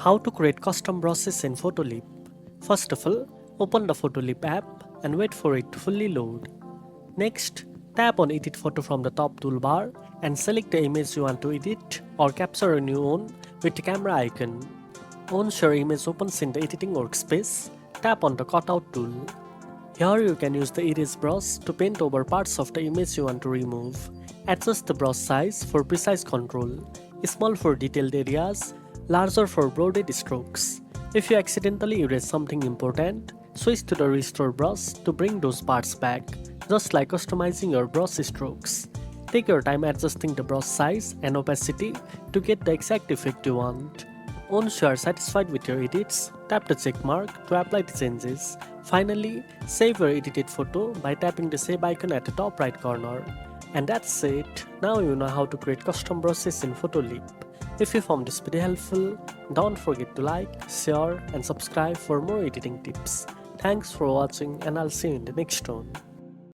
How to create custom brushes in Photoleap. First of all, open the Photoleap app and wait for it to fully load. Next, tap on Edit Photo from the top toolbar and select the image you want to edit or capture on your own with the camera icon. Once your image opens in the editing workspace, tap on the Cutout tool. Here you can use the erase brush to paint over parts of the image you want to remove. Adjust the brush size for precise control, small for detailed areas, larger for broadened strokes. If you accidentally erase something important, switch to the restore brush to bring those parts back, just like customizing your brush strokes. Take your time adjusting the brush size and opacity to get the exact effect you want. Once you are satisfied with your edits, tap the check mark to apply the changes. Finally, save your edited photo by tapping the save icon at the top right corner. And that's it. Now you know how to create custom brushes in Photoleap. If you found this video helpful, don't forget to like, share and subscribe for more editing tips. Thanks for watching and I'll see you in the next one.